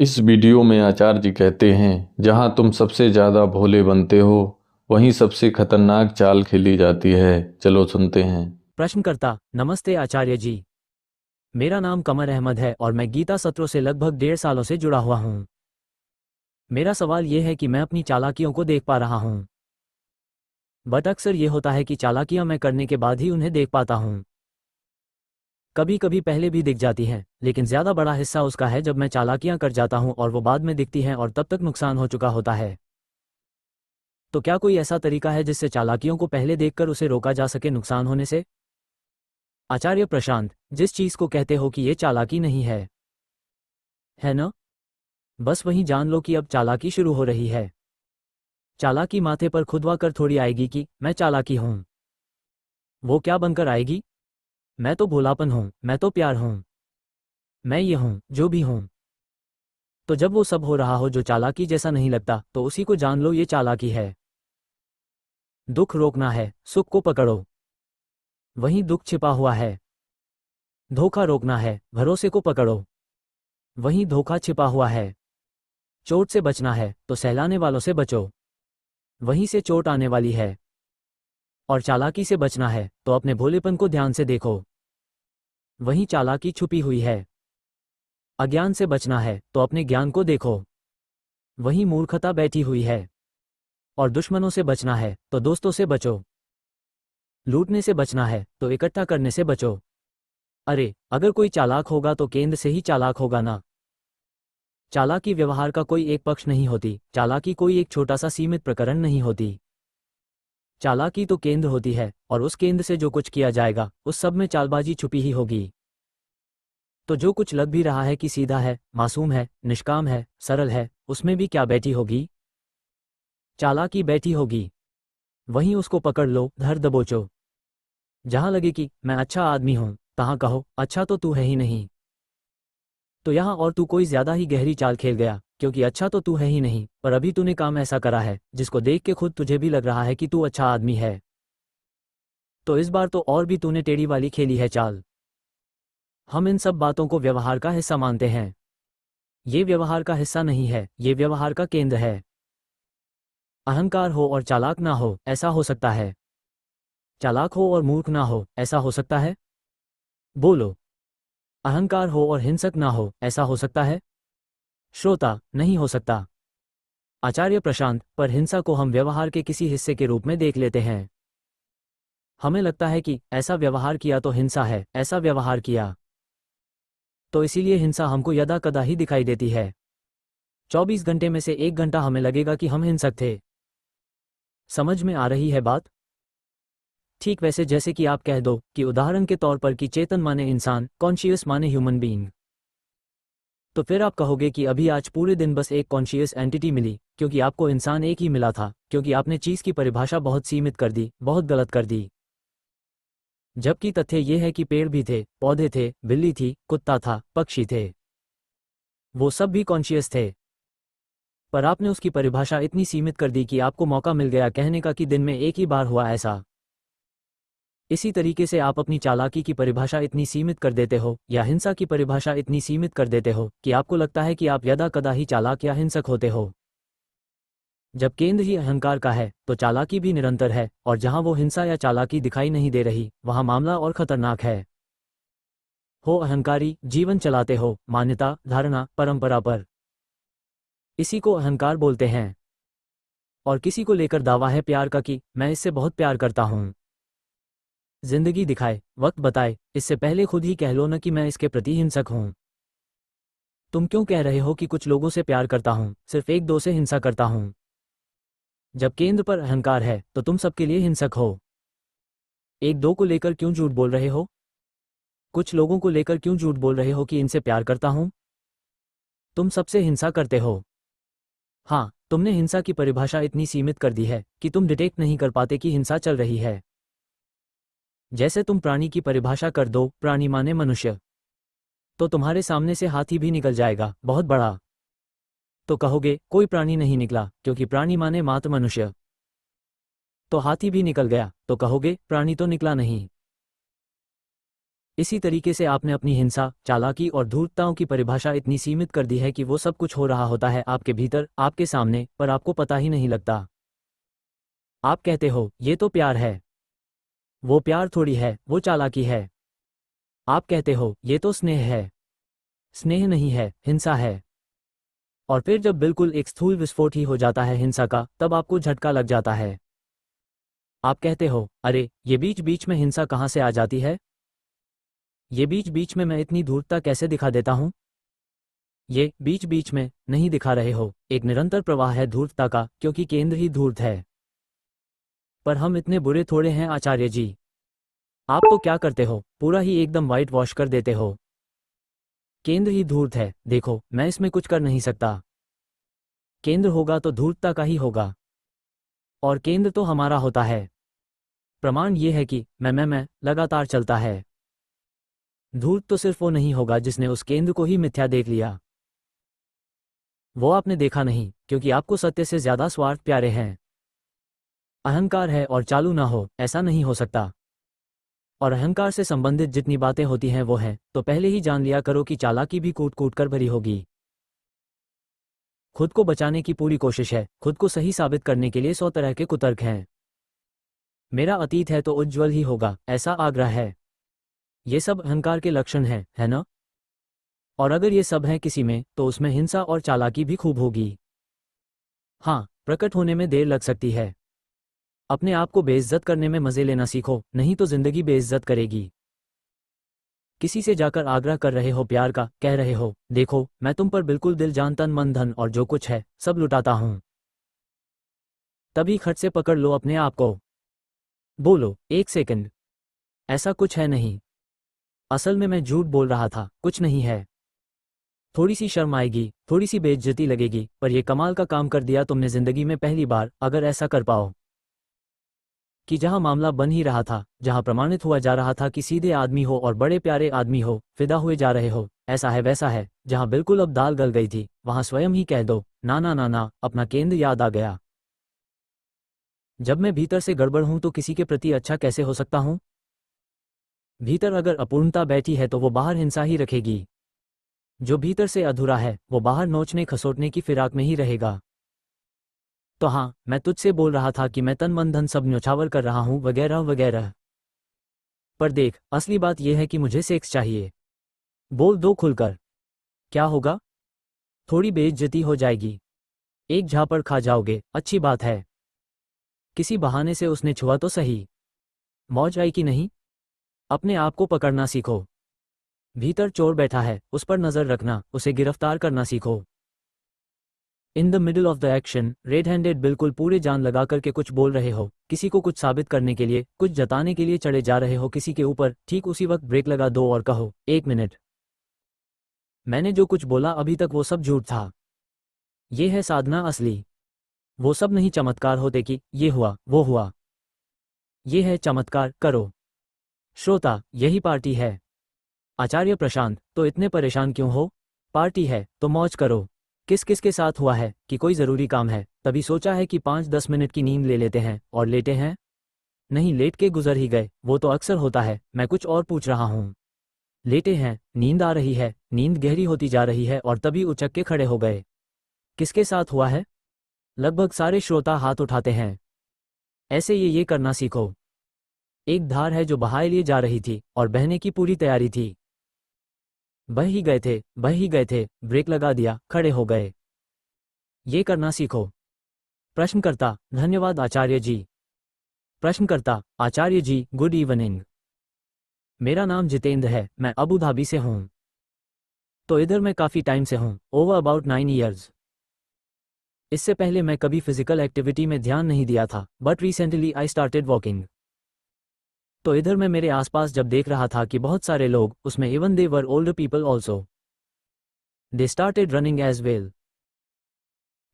इस वीडियो में आचार्य जी कहते हैं, जहां तुम सबसे ज्यादा भोले बनते हो वहीं सबसे खतरनाक चाल खेली जाती है। चलो सुनते हैं। प्रश्नकर्ता, नमस्ते आचार्य जी। मेरा नाम कमर अहमद है और मैं गीता सत्रों से लगभग 1.5 सालों से जुड़ा हुआ हूँ। मेरा सवाल ये है कि मैं अपनी चालाकियों को देख पा रहा हूँ, बट अक्सर ये होता है कि चालाकियाँ मैं करने के बाद ही उन्हें देख पाता हूँ। कभी कभी पहले भी दिख जाती हैं, लेकिन ज़्यादा बड़ा हिस्सा उसका है जब मैं चालाकियाँ कर जाता हूँ और वो बाद में दिखती हैं और तब तक नुकसान हो चुका होता है। तो क्या कोई ऐसा तरीका है जिससे चालाकियों को पहले देखकर उसे रोका जा सके नुकसान होने से? आचार्य प्रशांत, जिस चीज़ को कहते हो कि ये चालाकी नहीं है ना? बस वहीं जान लो कि अब चालाकी शुरू हो रही है। चालाकी माथे पर खुदवा कर थोड़ी आएगी कि मैं चालाकी हूं। वो क्या बनकर आएगी? मैं तो भोलापन हूं, मैं तो प्यार हूं, मैं ये हूं जो भी हूं। तो जब वो सब हो रहा हो जो चालाकी जैसा नहीं लगता, तो उसी को जान लो ये चालाकी है। दुख रोकना है, सुख को पकड़ो, वहीं दुख छिपा हुआ है। धोखा रोकना है, भरोसे को पकड़ो, वहीं धोखा छिपा हुआ है। चोट से बचना है तो सहलाने वालों से बचो, वहीं से चोट आने वाली है। और चालाकी से बचना है तो अपने भोलेपन को ध्यान से देखो, वहीं चालाकी छुपी हुई है। अज्ञान से बचना है तो अपने ज्ञान को देखो, वहीं मूर्खता बैठी हुई है। और दुश्मनों से बचना है तो दोस्तों से बचो, लूटने से बचना है तो इकट्ठा करने से बचो। अरे, अगर कोई चालाक होगा तो केंद्र से ही चालाक होगा ना। चालाकी व्यवहार का कोई एक पक्ष नहीं होती, चालाकी कोई एक छोटा सा सीमित प्रकरण नहीं होती। चालाकी तो केंद्र होती है, और उस केंद्र से जो कुछ किया जाएगा उस सब में चालबाजी छुपी ही होगी। तो जो कुछ लग भी रहा है कि सीधा है, मासूम है, निष्काम है, सरल है, उसमें भी क्या बैठी होगी? चालाकी बैठी होगी। वहीं उसको पकड़ लो, धर दबोचो। जहां लगे कि मैं अच्छा आदमी हूं, तहां कहो अच्छा तो तू है ही नहीं। तो यहां और तू कोई ज्यादा ही गहरी चाल खेल गया, क्योंकि अच्छा तो तू है ही नहीं, पर अभी तूने काम ऐसा करा है जिसको देख के खुद तुझे भी लग रहा है कि तू अच्छा आदमी है। तो इस बार तो और भी तूने टेढ़ी वाली खेली है चाल। हम इन सब बातों को व्यवहार का हिस्सा मानते हैं। ये व्यवहार का हिस्सा नहीं है, ये व्यवहार का केंद्र है। अहंकार हो और चालाक ना हो, ऐसा हो सकता है। चालाक हो और मूर्ख ना हो, ऐसा हो सकता है। बोलो। अहंकार हो और हिंसक ना हो, ऐसा हो सकता है। श्रोता, नहीं हो सकता। आचार्य प्रशांत, पर हिंसा को हम व्यवहार के किसी हिस्से के रूप में देख लेते हैं। हमें लगता है कि ऐसा व्यवहार किया तो हिंसा है, ऐसा व्यवहार किया तो इसीलिए हिंसा हमको यदा कदा ही दिखाई देती है। 24 घंटे में से 1 घंटा हमें लगेगा कि हम हिंसक थे। समझ में आ रही है बात? ठीक वैसे जैसे कि आप कह दो कि उदाहरण के तौर पर कि चेतन माने इंसान, कॉन्शियस माने ह्यूमन बीइंग। तो फिर आप कहोगे कि अभी आज पूरे दिन बस एक कॉन्शियस एंटिटी मिली, क्योंकि आपको इंसान एक ही मिला था, क्योंकि आपने चीज़ की परिभाषा बहुत सीमित कर दी, बहुत गलत कर दी। जबकि तथ्य ये है कि पेड़ भी थे, पौधे थे, बिल्ली थी, कुत्ता था, पक्षी थे, वो सब भी कॉन्शियस थे। पर आपने उसकी परिभाषा इतनी सीमित कर दी कि आपको मौका मिल गया कहने का कि दिन में एक ही बार हुआ ऐसा। इसी तरीके से आप अपनी चालाकी की परिभाषा इतनी सीमित कर देते हो, या हिंसा की परिभाषा इतनी सीमित कर देते हो कि आपको लगता है कि आप यदा कदा ही चालाक या हिंसक होते हो। जब केंद्र ही अहंकार का है तो चालाकी भी निरंतर है, और जहां वो हिंसा या चालाकी दिखाई नहीं दे रही, वहां मामला और खतरनाक है। हो अहंकारी, जीवन चलाते हो मान्यता, धारणा, परंपरा पर। इसी को अहंकार बोलते हैं। और किसी को लेकर दावा है प्यार का कि मैं इससे बहुत प्यार करता हूं। जिंदगी दिखाए, वक्त बताए, इससे पहले खुद ही कह लो न कि मैं इसके प्रति हिंसक हूं। तुम क्यों कह रहे हो कि कुछ लोगों से प्यार करता हूं, सिर्फ एक दो से हिंसा करता हूं? जब केंद्र पर अहंकार है तो तुम सबके लिए हिंसक हो। एक दो को लेकर क्यों झूठ बोल रहे हो? कुछ लोगों को लेकर क्यों झूठ बोल रहे हो कि इनसे प्यार करता हूं? तुम सबसे हिंसा करते हो। हाँ, तुमने हिंसा की परिभाषा इतनी सीमित कर दी है कि तुम डिटेक्ट नहीं कर पाते कि हिंसा चल रही है। जैसे तुम प्राणी की परिभाषा कर दो, प्राणी माने मनुष्य, तो तुम्हारे सामने से हाथी भी निकल जाएगा, बहुत बड़ा। तो कहोगे कोई प्राणी नहीं निकला, क्योंकि प्राणी माने मात्र मनुष्य। तो हाथी भी निकल गया, तो कहोगे प्राणी तो निकला नहीं। इसी तरीके से आपने अपनी हिंसा, चालाकी और धूर्तताओं की परिभाषा इतनी सीमित कर दी है कि वो सब कुछ हो रहा होता है आपके भीतर, आपके सामने, पर आपको पता ही नहीं लगता। आप कहते हो, ये तो प्यार है। वो प्यार थोड़ी है, वो चालाकी है। आप कहते हो, ये तो स्नेह है। स्नेह नहीं है, हिंसा है। और फिर जब बिल्कुल एक स्थूल विस्फोट ही हो जाता है हिंसा का, तब आपको झटका लग जाता है। आप कहते हो, अरे, ये बीच बीच में हिंसा कहाँ से आ जाती है? ये बीच बीच में मैं इतनी धूर्तता कैसे दिखा देता हूँ? ये बीच बीच में नहीं दिखा रहे हो, एक निरंतर प्रवाह है धूर्तता का, क्योंकि केंद्र ही धूर्त है। पर हम इतने बुरे थोड़े हैं आचार्य जी। आप तो क्या करते हो, पूरा ही एकदम वाइट वॉश कर देते हो। केंद्र ही धूर्त है, देखो, मैं इसमें कुछ कर नहीं सकता। केंद्र होगा तो धूर्तता का ही होगा। और केंद्र तो हमारा होता है। प्रमाण ये है कि मैं लगातार चलता है। धूर्त तो सिर्फ वो नहीं होगा जिसने उस केंद्र को ही मिथ्या देख लिया। वो आपने देखा नहीं, क्योंकि आपको सत्य से ज्यादा स्वार्थ प्यारे हैं। अहंकार है और चालू ना हो, ऐसा नहीं हो सकता। और अहंकार से संबंधित जितनी बातें होती हैं वो हैं, तो पहले ही जान लिया करो कि चालाकी भी कूट कूट कर भरी होगी। खुद को बचाने की पूरी कोशिश है, खुद को सही साबित करने के लिए 100 तरह के कुतर्क हैं। मेरा अतीत है तो उज्ज्वल ही होगा, ऐसा आग्रह है। ये सब अहंकार के लक्षण हैं, है ना? और अगर ये सब है किसी में, तो उसमें हिंसा और चालाकी भी खूब होगी। हाँ, प्रकट होने में देर लग सकती है। अपने आप को बेइज्जत करने में मजे लेना सीखो, नहीं तो जिंदगी बेइज्जत करेगी। किसी से जाकर आग्रह कर रहे हो प्यार का, कह रहे हो, देखो, मैं तुम पर बिल्कुल दिल जान तन मन धन और जो कुछ है सब लुटाता हूं। तभी खट से पकड़ लो अपने आप को। बोलो, एक सेकंड, ऐसा कुछ है नहीं। असल में मैं झूठ बोल रहा था, कुछ नहीं है। थोड़ी सी शर्म आएगी, थोड़ी सी बेइज्जती लगेगी, पर यह कमाल का काम कर दिया तुमने जिंदगी में पहली बार, अगर ऐसा कर पाओ कि जहां मामला बन ही रहा था, जहां प्रमाणित हुआ जा रहा था कि सीधे आदमी हो और बड़े प्यारे आदमी हो, फिदा हुए जा रहे हो, ऐसा है वैसा है, जहां बिल्कुल अब दाल गल गई थी, वहां स्वयं ही कह दो, ना ना ना ना, अपना केंद्र याद आ गया। जब मैं भीतर से गड़बड़ हूं तो किसी के प्रति अच्छा कैसे हो सकता हूं? भीतर अगर अपूर्णता बैठी है तो वो बाहर हिंसा ही रखेगी। जो भीतर से अधूरा है, वो बाहर नोचने खसोटने की फिराक में ही रहेगा। तो हाँ, मैं तुझसे बोल रहा था कि मैं तन मन धन सब न्योछावर कर रहा हूं, वगैरह वगैरह। पर देख, असली बात यह है कि मुझे सेक्स चाहिए। बोल दो खुलकर। क्या होगा? थोड़ी बेइज्जती हो जाएगी। एक झापड़ खा जाओगे, अच्छी बात है। किसी बहाने से उसने छुआ तो सही। मौज आई कि नहीं? अपने आप को पकड़ना सीखो। भीतर चोर बैठा है, उस पर नजर रखना, उसे गिरफ्तार करना सीखो। In the middle of the action, red handed बिल्कुल पूरे जान लगा करके कुछ बोल रहे हो, किसी को कुछ साबित करने के लिए, कुछ जताने के लिए चढ़े जा रहे हो किसी के ऊपर, ठीक उसी वक्त ब्रेक लगा दो और कहो, एक मिनट, मैंने जो कुछ बोला अभी तक वो सब झूठ था। ये है साधना असली। वो सब नहीं चमत्कार होते कि ये हुआ वो हुआ। ये है चमत्कार, करो। श्रोता, यही पार्टी है। आचार्य प्रशांत, तो इतने परेशान क्यों हो? पार्टी है तो मौज करो। किस किस के साथ हुआ है कि कोई जरूरी काम है, तभी सोचा है कि 5-10 मिनट की नींद ले लेते हैं, और लेटे हैं? नहीं, लेट के गुजर ही गए, वो तो अक्सर होता है, मैं कुछ और पूछ रहा हूँ। लेटे हैं, नींद आ रही है, नींद गहरी होती जा रही है और तभी उचक के खड़े हो गए। किसके साथ हुआ है? लगभग सारे श्रोता हाथ उठाते हैं। ऐसे ये करना सीखो। एक धार है जो बहाए लिए जा रही थी, और बहने की पूरी तैयारी थी। बह ही गए थे, बह ही गए थे, ब्रेक लगा दिया, खड़े हो गए। ये करना सीखो। प्रश्नकर्ता, धन्यवाद आचार्य जी। प्रश्नकर्ता, आचार्य जी, गुड इवनिंग। मेरा नाम जितेंद्र है, मैं अबू धाबी से हूँ। तो इधर मैं काफ़ी टाइम से हूँ, ओवर अबाउट 9 ईयर्स। इससे पहले मैं कभी फिजिकल एक्टिविटी में ध्यान नहीं दिया था, but recently I started walking. तो इधर मैं मेरे आसपास जब देख रहा था कि बहुत सारे लोग, उसमें even they were older people also, they started running as well.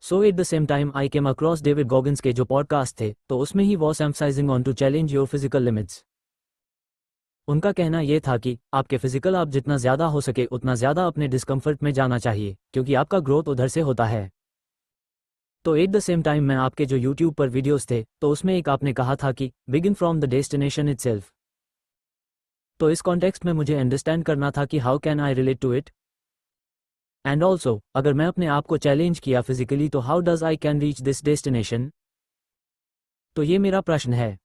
So at the same time I came across David Goggins के जो पॉडकास्ट थे, तो उसमें ही was emphasising on to challenge your physical limits. उनका कहना यह था कि आपके फिजिकल आप जितना ज़्यादा हो सके उतना ज़्यादा अपने डिस्कम्फर्ट में जाना चाहिए, क्योंकि आपका ग्रोथ उधर से होता है। तो एट द सेम टाइम मैं आपके जो यूट्यूब पर वीडियोस थे, तो उसमें एक आपने कहा था कि begin from the destination itself. तो इस कॉन्टेक्स्ट में मुझे अंडरस्टैंड करना था कि how can I relate to it, and also अगर मैं अपने आप को चैलेंज किया फिजिकली तो how does I can reach this destination. तो ये मेरा प्रश्न है।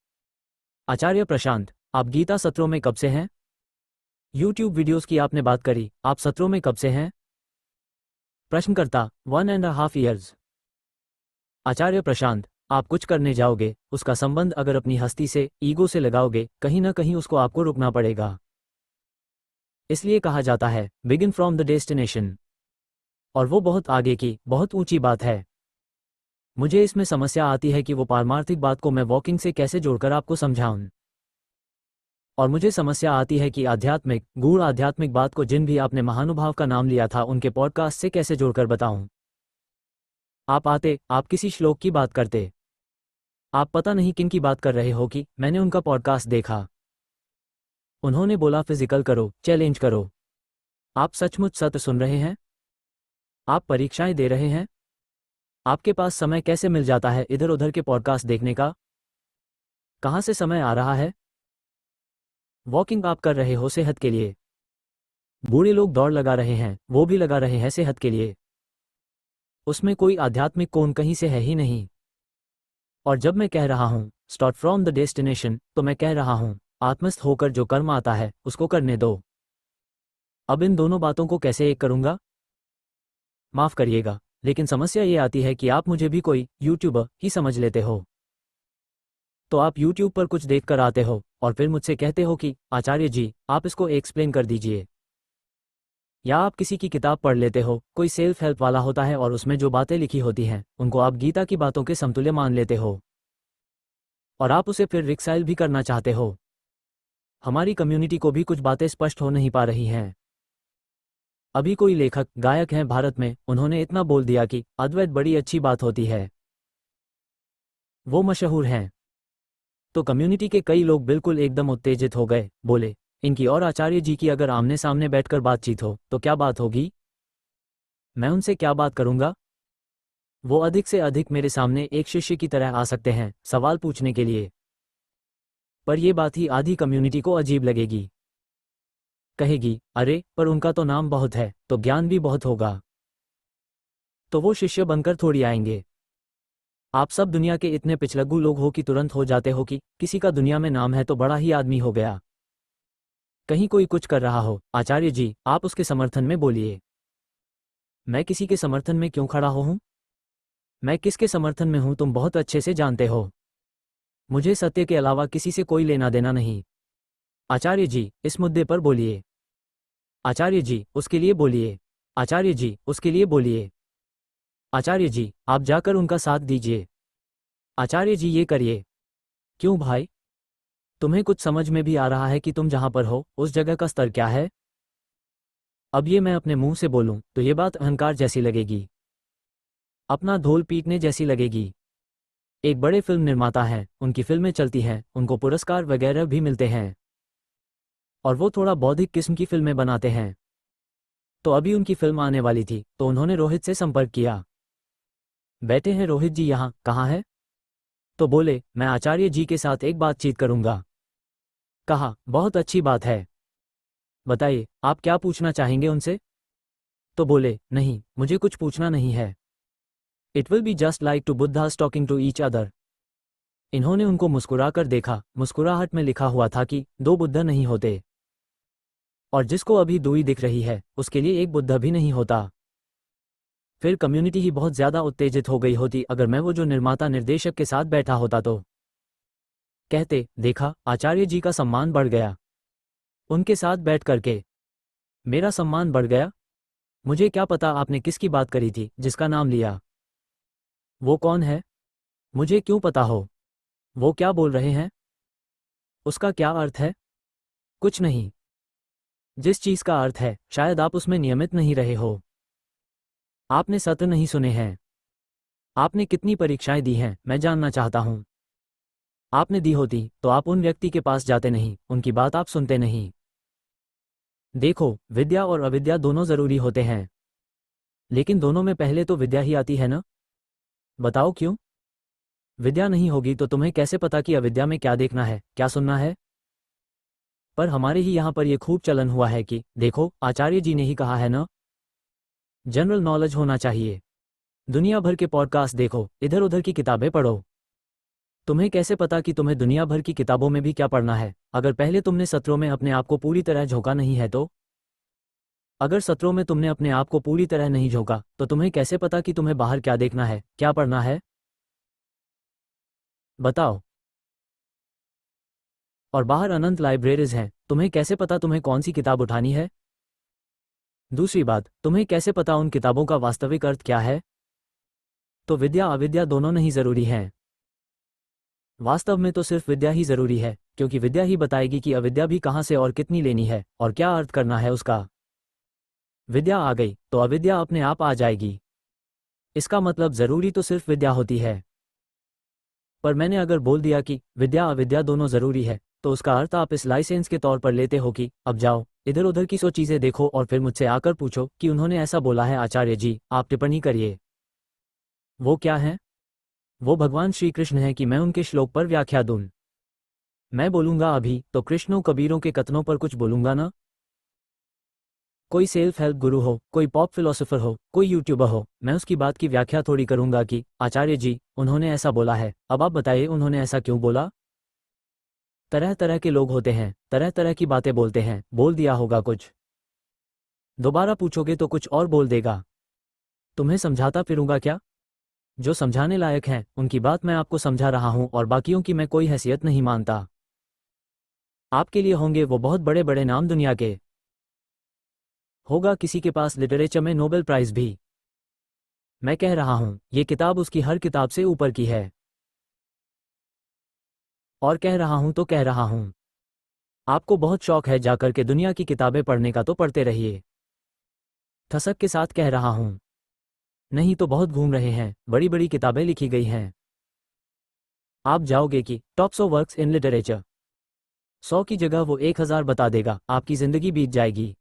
आचार्य प्रशांत, आप गीता सत्रों में कब से हैं? यूट्यूब वीडियोस की आपने बात करी, आप सत्रों में कब से हैं? प्रश्नकर्ता, 1.5 ईयर्स। आचार्य प्रशांत, आप कुछ करने जाओगे, उसका संबंध अगर अपनी हस्ती से, ईगो से लगाओगे, कहीं ना कहीं उसको आपको रुकना पड़ेगा। इसलिए कहा जाता है बिगिन फ्रॉम द डेस्टिनेशन, और वो बहुत आगे की, बहुत ऊंची बात है। मुझे इसमें समस्या आती है कि वो पारमार्थिक बात को मैं वॉकिंग से कैसे जोड़कर आपको समझाऊं, और मुझे समस्या आती है कि आध्यात्मिक, गूढ़ आध्यात्मिक बात को जिन भी आपने महानुभाव का नाम लिया था उनके पॉडकास्ट से कैसे जोड़कर बताऊं। आप आते, आप किसी श्लोक की बात करते, आप पता नहीं किन की बात कर रहे हो कि मैंने उनका पॉडकास्ट देखा, उन्होंने बोला फिजिकल करो, चैलेंज करो। आप सचमुच सत्य सुन रहे हैं? आप परीक्षाएं दे रहे हैं? आपके पास समय कैसे मिल जाता है इधर उधर के पॉडकास्ट देखने का? कहाँ से समय आ रहा है? वॉकिंग आप कर रहे हो सेहत के लिए, बूढ़े लोग दौड़ लगा रहे हैं, वो भी लगा रहे हैं सेहत के लिए, उसमें कोई आध्यात्मिक कोण कहीं से है ही नहीं। और जब मैं कह रहा हूं स्टार्ट फ्रॉम द डेस्टिनेशन, तो मैं कह रहा हूं आत्मस्थ होकर जो कर्म आता है उसको करने दो। अब इन दोनों बातों को कैसे एक करूंगा? माफ करिएगा, लेकिन समस्या ये आती है कि आप मुझे भी कोई यूट्यूबर ही समझ लेते हो। तो आप यूट्यूब पर कुछ देख कर आते हो और फिर मुझसे कहते हो कि आचार्य जी आप इसको एक्सप्लेन कर दीजिए। या आप किसी की किताब पढ़ लेते हो, कोई सेल्फ हेल्प वाला होता है और उसमें जो बातें लिखी होती हैं उनको आप गीता की बातों के समतुल्य मान लेते हो, और आप उसे फिर रिकसाइल भी करना चाहते हो। हमारी कम्युनिटी को भी कुछ बातें स्पष्ट हो नहीं पा रही हैं। अभी कोई लेखक, गायक हैं भारत में, उन्होंने इतना बोल दिया कि अद्वैत बड़ी अच्छी बात होती है, वो मशहूर हैं। तो कम्युनिटी के कई लोग बिल्कुल एकदम उत्तेजित हो गए, बोले इनकी और आचार्य जी की अगर आमने सामने बैठकर बातचीत हो तो क्या बात होगी? मैं उनसे क्या बात करूंगा? वो अधिक से अधिक मेरे सामने एक शिष्य की तरह आ सकते हैं सवाल पूछने के लिए, पर ये बात ही आधी कम्युनिटी को अजीब लगेगी। कहेगी अरे पर उनका तो नाम बहुत है तो ज्ञान भी बहुत होगा, तो वो शिष्य बनकर थोड़ी आएंगे। आप सब दुनिया के इतने पिछलग्गू लोग हो कि तुरंत हो जाते हो कि किसी का दुनिया में नाम है तो बड़ा ही आदमी हो गया। कहीं कोई कुछ कर रहा हो, आचार्य जी आप उसके समर्थन में बोलिए। मैं किसी के समर्थन में क्यों खड़ा हूं? मैं किसके समर्थन में हूं तुम बहुत अच्छे से जानते हो। मुझे सत्य के अलावा किसी से कोई लेना देना नहीं। आचार्य जी इस मुद्दे पर बोलिए। आचार्य जी उसके लिए बोलिए। आचार्य जी उसके लिए बोलिए। आचार्य जी आप जाकर उनका साथ दीजिए। आचार्य जी ये करिए। क्यों भाई, तुम्हें कुछ समझ में भी आ रहा है कि तुम जहां पर हो उस जगह का स्तर क्या है? अब ये मैं अपने मुंह से बोलूं तो ये बात अहंकार जैसी लगेगी, अपना धोल पीटने जैसी लगेगी। एक बड़े फिल्म निर्माता हैं, उनकी फिल्में चलती हैं, उनको पुरस्कार वगैरह भी मिलते हैं, और वो थोड़ा बौद्धिक किस्म की फिल्में बनाते हैं। तो अभी उनकी फिल्म आने वाली थी तो उन्होंने रोहित से संपर्क किया। बैठे हैं रोहित जी यहाँ, कहाँ है? तो बोले मैं आचार्य जी के साथ एक बातचीत करूंगा। कहा बहुत अच्छी बात है, बताइए आप क्या पूछना चाहेंगे उनसे? तो बोले नहीं मुझे कुछ पूछना नहीं है, it will be just like two Buddhas talking to each other. इन्होंने उनको मुस्कुराकर देखा, मुस्कुराहट में लिखा हुआ था कि दो बुद्ध नहीं होते, और जिसको अभी दुई दिख रही है उसके लिए एक बुद्ध भी नहीं होता। फिर कम्युनिटी ही बहुत ज्यादा उत्तेजित हो गई होती अगर मैं वो जो निर्माता निर्देशक के साथ बैठा होता तो। कहते देखा आचार्य जी का सम्मान बढ़ गया, उनके साथ बैठ करके मेरा सम्मान बढ़ गया। मुझे क्या पता आपने किसकी बात करी थी जिसका नाम लिया, वो कौन है? मुझे क्यों पता हो वो क्या बोल रहे हैं, उसका क्या अर्थ है? कुछ नहीं। जिस चीज का अर्थ है शायद आप उसमें नियमित नहीं रहे हो, आपने सत्र नहीं सुने हैं। आपने कितनी परीक्षाएं दी हैं मैं जानना चाहता हूं। आपने दी होती तो आप उन व्यक्ति के पास जाते नहीं, उनकी बात आप सुनते नहीं। देखो विद्या और अविद्या दोनों जरूरी होते हैं, लेकिन दोनों में पहले तो विद्या ही आती है ना? बताओ क्यों? विद्या नहीं होगी तो तुम्हें कैसे पता कि अविद्या में क्या देखना है, क्या सुनना है? पर हमारे ही यहाँ पर यह खूब चलन हुआ है कि देखो आचार्य जी ने ही कहा है ना, जनरल नॉलेज होना चाहिए। दुनिया भर के पॉडकास्ट देखो, इधर उधर की किताबें पढ़ो। तुम्हें कैसे पता कि तुम्हें दुनिया भर की किताबों में भी क्या पढ़ना है, अगर पहले तुमने सत्रों में अपने आप को पूरी तरह झोंका नहीं है तो? अगर सत्रों में तुमने अपने आप को पूरी तरह नहीं झोंका तो तुम्हें कैसे पता कि तुम्हें बाहर क्या देखना है, क्या पढ़ना है? बताओ। और बाहर अनंत लाइब्रेरीज हैं, तुम्हें कैसे पता तुम्हें कौन सी किताब उठानी है? दूसरी बात, तुम्हें कैसे पता उन किताबों का वास्तविक अर्थ क्या है? तो विद्या अविद्या दोनों नहीं जरूरी हैं। वास्तव में तो सिर्फ विद्या ही जरूरी है, क्योंकि विद्या ही बताएगी कि अविद्या भी कहाँ से और कितनी लेनी है और क्या अर्थ करना है उसका। विद्या आ गई तो अविद्या अपने आप आ जाएगी। इसका मतलब जरूरी तो सिर्फ विद्या होती है। पर मैंने अगर बोल दिया कि विद्या अविद्या दोनों जरूरी है, तो उसका अर्थ आप इस लाइसेंस के तौर पर लेते हो कि अब जाओ इधर उधर की 100 चीजें देखो और फिर मुझसे आकर पूछो कि उन्होंने ऐसा बोला है आचार्य जी, आप टिप्पणी करिए। वो क्या है? वो भगवान श्री कृष्ण है कि मैं उनके श्लोक पर व्याख्या दूं। मैं बोलूंगा अभी तो कृष्णों कबीरों के कथनों पर कुछ बोलूंगा ना। कोई सेल्फ हेल्प गुरु हो, कोई पॉप फिलोसोफर हो, कोई यूट्यूबर हो, मैं उसकी बात की व्याख्या थोड़ी करूंगा कि आचार्य जी उन्होंने ऐसा बोला है, अब आप बताइए उन्होंने ऐसा क्यों बोला। तरह तरह के लोग होते हैं, तरह तरह की बातें बोलते हैं, बोल दिया होगा कुछ, दोबारा पूछोगे तो कुछ और बोल देगा। तुम्हें समझाता फिरूंगा क्या? जो समझाने लायक हैं उनकी बात मैं आपको समझा रहा हूं और बाकियों की मैं कोई हैसियत नहीं मानता। आपके लिए होंगे वो बहुत बड़े बड़े नाम दुनिया के, होगा किसी के पास लिटरेचर में नोबेल प्राइज भी। मैं कह रहा हूं ये किताब उसकी हर किताब से ऊपर की है। और कह रहा हूं तो कह रहा हूं। आपको बहुत शौक है जाकर के दुनिया की किताबें पढ़ने का तो पढ़ते रहिए। ठसक के साथ कह रहा हूं। नहीं तो बहुत घूम रहे हैं, बड़ी बड़ी किताबें लिखी गई हैं। आप जाओगे कि tops of works in literature, 100 की जगह वो 1000 बता देगा, आपकी जिंदगी बीत जाएगी।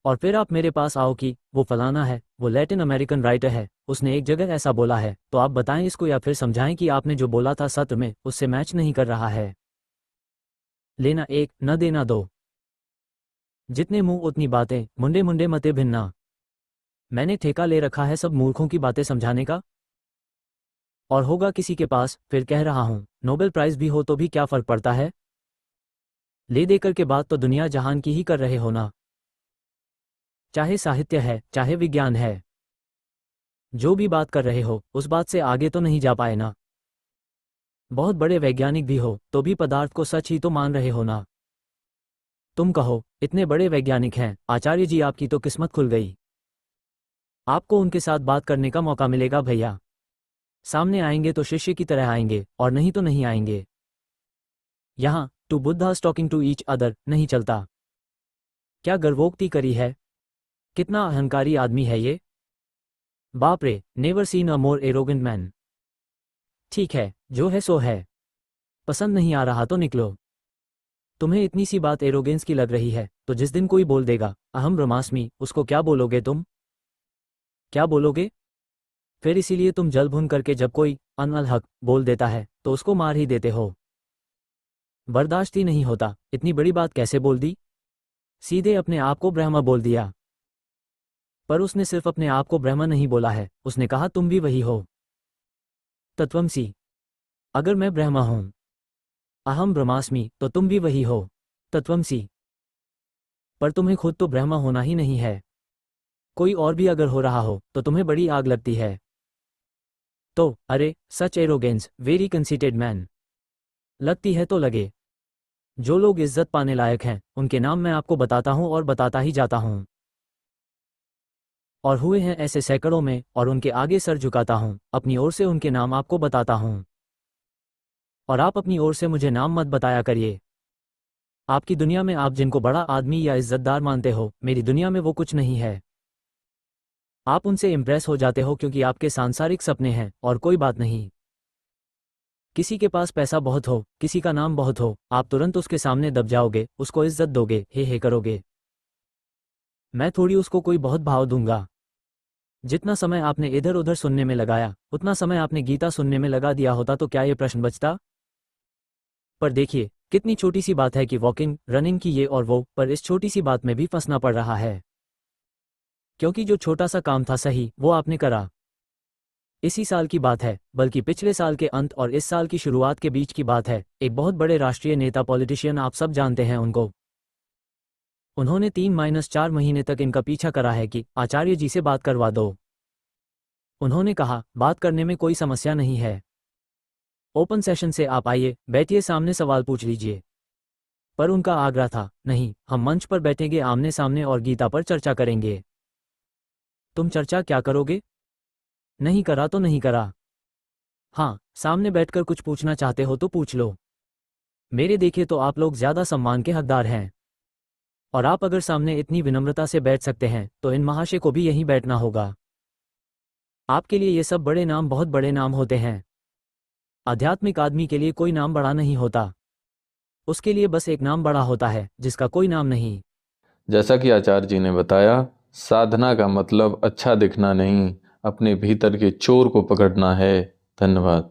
और फिर आप मेरे पास आओ कि वो फलाना है, वो लैटिन अमेरिकन राइटर है, उसने एक जगह ऐसा बोला है, तो आप बताएं इसको या फिर समझाएं कि आपने जो बोला था सत्र में उससे मैच नहीं कर रहा है। लेना एक, न देना दो। जितने मुंह उतनी बातें, मुंडे मुंडे मते भिन्ना। मैंने ठेका ले रखा है सब मूर्खों की बातें समझाने का। और होगा किसी के पास, फिर कह रहा हूं, नोबेल प्राइज भी हो तो भी क्या फर्क पड़ता है? ले देकर के बात तो दुनिया जहान की ही कर रहे हो ना। चाहे साहित्य है, चाहे विज्ञान है, जो भी बात कर रहे हो उस बात से आगे तो नहीं जा पाए ना। बहुत बड़े वैज्ञानिक भी हो तो भी पदार्थ को सच ही तो मान रहे हो ना। तुम कहो इतने बड़े वैज्ञानिक हैं आचार्य जी, आपकी तो किस्मत खुल गई। आपको उनके साथ बात करने का मौका मिलेगा भैया। सामने आएंगे तो शिष्य की तरह आएंगे और नहीं तो नहीं आएंगे। यहाँ two Buddhas talking to each other नहीं चलता। क्या गर्वोक्ति करी है? कितना अहंकारी आदमी है ये। बाप रे, never seen a more arrogant man. ठीक है, जो है सो है। पसंद नहीं आ रहा तो निकलो। तुम्हें इतनी सी बात एरोगेंस की लग रही है तो जिस दिन कोई बोल देगा अहम ब्रह्मास्मि, उसको क्या बोलोगे तुम? क्या बोलोगे? फिर इसीलिए तुम जल भुन करके जब कोई अन अल हक बोल देता है तो उसको मार ही देते हो। बर्दाश्त ही नहीं होता, इतनी बड़ी बात कैसे बोल दी? सीधे अपने आप को ब्रह्मा बोल दिया। पर उसने सिर्फ अपने आप को ब्रह्मा नहीं बोला है, उसने कहा तुम भी वही हो, तत्वमसी। अगर मैं ब्रह्मा हूं, अहम ब्रह्मास्मि, तो तुम भी वही हो, तत्वमसी। पर तुम्हें खुद तो ब्रह्मा होना ही नहीं है। कोई और भी अगर हो रहा हो तो तुम्हें बड़ी आग लगती है। तो अरे सच एरोगेंस, वेरी कंसीटेड मैन। लगती है तो लगे। जो लोग इज्जत पाने लायक हैं उनके नाम मैं आपको बताता हूं और बताता ही जाता हूं। और हुए हैं ऐसे सैकड़ों में, और उनके आगे सर झुकाता हूं, अपनी ओर से उनके नाम आपको बताता हूं। और आप अपनी ओर से मुझे नाम मत बताया करिए। आपकी दुनिया में आप जिनको बड़ा आदमी या इज्जतदार मानते हो, मेरी दुनिया में वो कुछ नहीं है। आप उनसे इम्प्रेस हो जाते हो क्योंकि आपके सांसारिक सपने हैं और कोई बात नहीं। किसी के पास पैसा बहुत हो, किसी का नाम बहुत हो, आप तुरंत उसके सामने दब जाओगे, उसको इज्जत दोगे, हे करोगे। मैं थोड़ी उसको कोई बहुत भाव दूंगा। जितना समय आपने इधर उधर सुनने में लगाया उतना समय आपने गीता सुनने में लगा दिया होता तो क्या ये प्रश्न बचता? पर देखिए, कितनी छोटी सी बात है कि वॉकिंग रनिंग की ये और वो, पर इस छोटी सी बात में भी फंसना पड़ रहा है, क्योंकि जो छोटा सा काम था सही वो आपने करा। इसी साल की बात है, बल्कि पिछले साल के अंत और इस साल की शुरुआत के बीच की बात है। एक बहुत बड़े राष्ट्रीय नेता पॉलिटिशियन, आप सब जानते हैं उनको, उन्होंने 3-4 महीने तक इनका पीछा करा है कि आचार्य जी से बात करवा दो। उन्होंने कहा बात करने में कोई समस्या नहीं है, ओपन सेशन से आप आइए, बैठिए, सामने सवाल पूछ लीजिए। पर उनका आग्रह था, नहीं, हम मंच पर बैठेंगे आमने सामने और गीता पर चर्चा करेंगे। तुम चर्चा क्या करोगे? नहीं करा तो नहीं करा। हाँ, सामने बैठकर कुछ पूछना चाहते हो तो पूछ लो। मेरे देखे तो आप लोग ज्यादा सम्मान के हकदार हैं, और आप अगर सामने इतनी विनम्रता से बैठ सकते हैं तो इन महाशय को भी यहीं बैठना होगा। आपके लिए ये सब बड़े नाम बहुत बड़े नाम होते हैं। आध्यात्मिक आदमी के लिए कोई नाम बड़ा नहीं होता, उसके लिए बस एक नाम बड़ा होता है जिसका कोई नाम नहीं। जैसा कि आचार्य जी ने बताया, साधना का मतलब अच्छा दिखना नहीं, अपने भीतर के चोर को पकड़ना है। धन्यवाद।